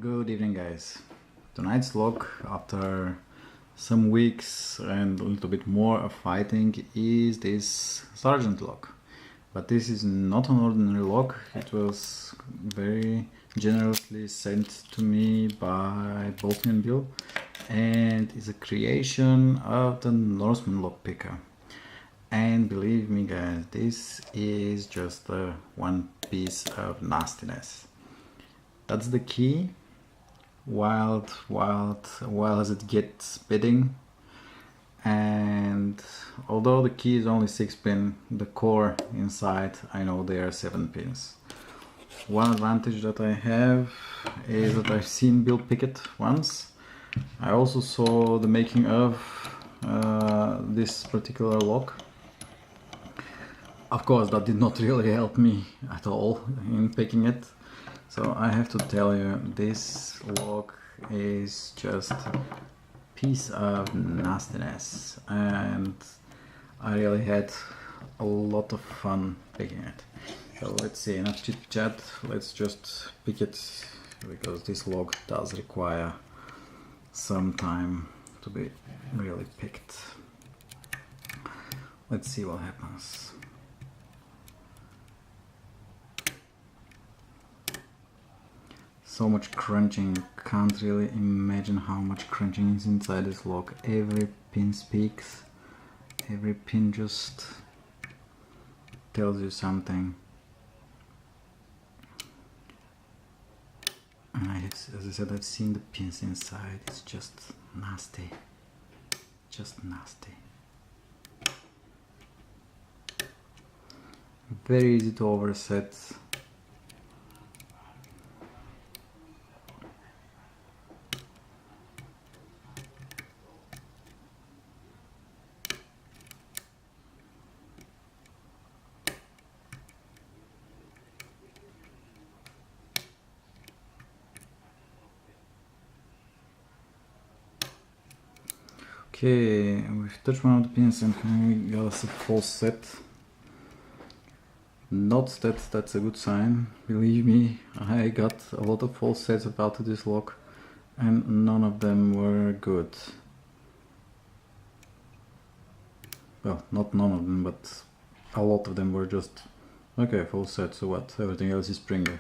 Good evening, guys. Tonight's lock, after some weeks and a little bit more of fighting, is this Sargent lock. But this is not an ordinary lock. It was very generously sent to me by BosnianBill and is a creation of the Norseman Lockpicker. And believe me, guys, this is just one piece of nastiness. That's the key. Wild as it gets bidding. And although the key is only 6 pin, the core inside, I know they are 7 pins. One advantage that I have is that I've seen Bill pick it once. I also saw the making of this particular lock. Of course, that did not really help me at all in picking it. So I have to tell you, this lock is just a piece of nastiness, and I really had a lot of fun picking it. So let's see, enough chit chat, let's just pick it, because this lock does require some time to be really picked. Let's see what happens. So much crunching, can't really imagine how much crunching is inside this lock. Every pin speaks, every pin just tells you something. And as I said, I've seen the pins inside, it's just nasty, just nasty. Very easy to overset. Okay, we've touched one of the pins and we got us a false set. Not that that's a good sign, believe me, I got a lot of false sets about this lock and none of them were good. Well, not none of them, but a lot of them were just, okay, false set, so what, everything else is Springer.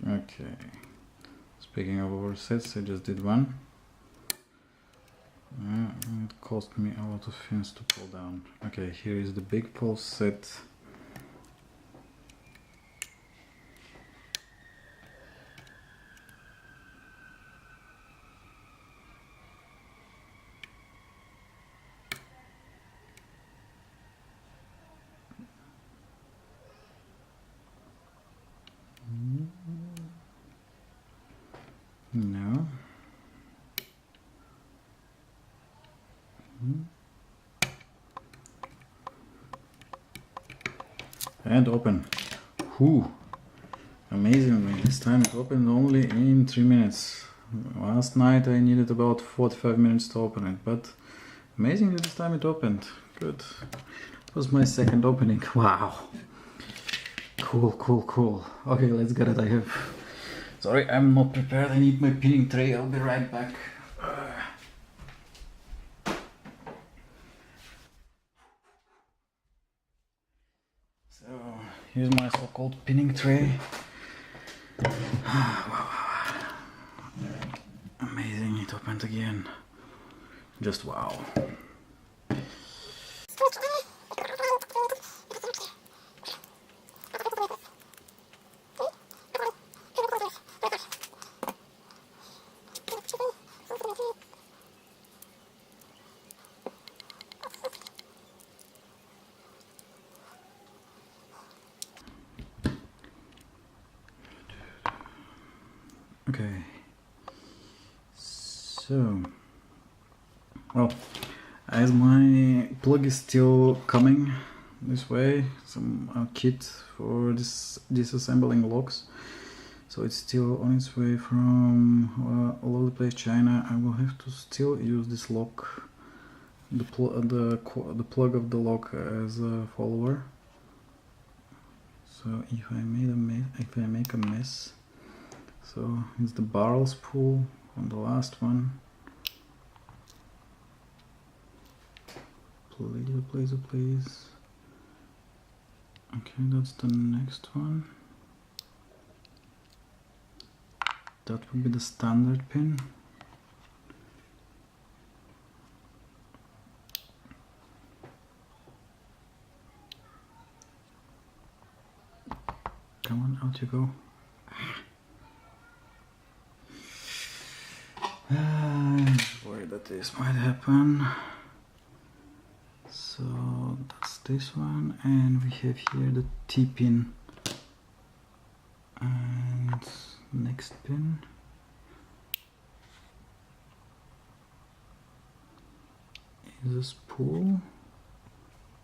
Okay, speaking of oversets, I just did one. It cost me a lot of fins to pull down. Okay, here is the big false set. No. And open. Whew. Amazingly, this time it opened only in 3 minutes. Last night I needed about 45 minutes to open it, but amazingly this time it opened. Good. It was my second opening. Wow. Cool. Okay, let's get it. Sorry, I'm not prepared. I need my pinning tray. I'll be right back. So, here's my so-called pinning tray. Wow. Amazing, it opened again. Just wow. Okay, so, well, as my plug is still coming this way, some kit for disassembling locks, so it's still on its way from all over the place China. I will have to still use this lock, the plug of the lock as a follower. So if I make a mess, so it's the barrel spool on the last one. Please. Okay, that's the next one. That would be the standard pin. Come on, out you go. Worried that this might happen. So that's this one, and we have here the T-pin. And next pin. Is a spool,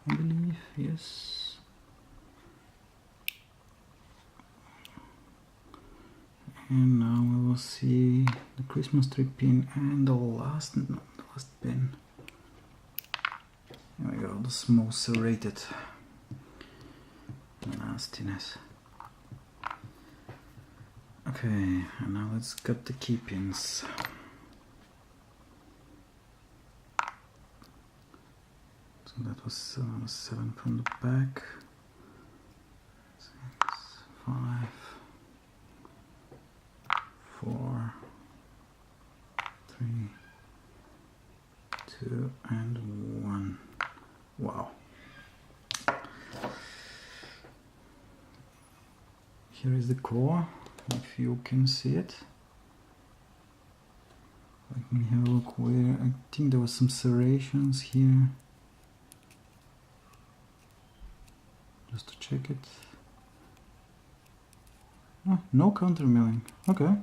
I believe, yes. And now we will see the Christmas tree pin and the last pin. Here we go, the most serrated nastiness. Okay, and now let's cut the key pins. So that was 7 from the back. 6, 5, 4, 3, 2, and 1. Wow. Here is the core, if you can see it. Let me have a look where, I think there was some serrations here. Just to check it. Oh, no counter milling. Okay.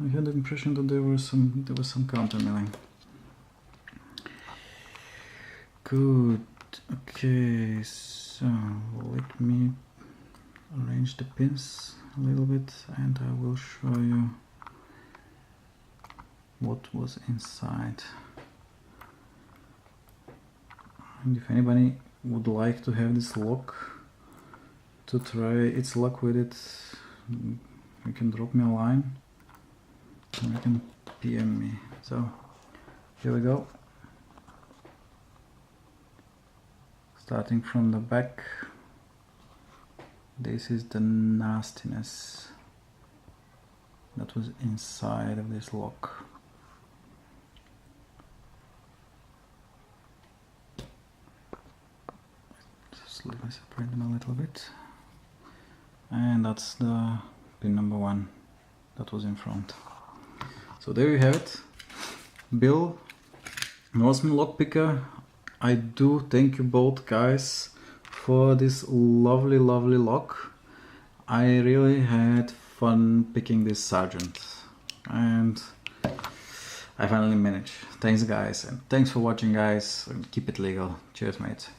I had the impression that there was some counter milling. Good. Okay, so let me arrange the pins a little bit and I will show you what was inside. And if anybody would like to have this lock to try its luck with it, you can drop me a line or you can PM me. So here we go. Starting from the back, this is the nastiness that was inside of this lock. Just let me separate them a little bit. And that's the pin number 1 that was in front. So there you have it. Bill, Norseman Lockpicker. I do thank you both guys for this lovely lock. I really had fun picking this Sargent and I finally managed. Thanks guys, and thanks for watching guys, and keep it legal. Cheers mates.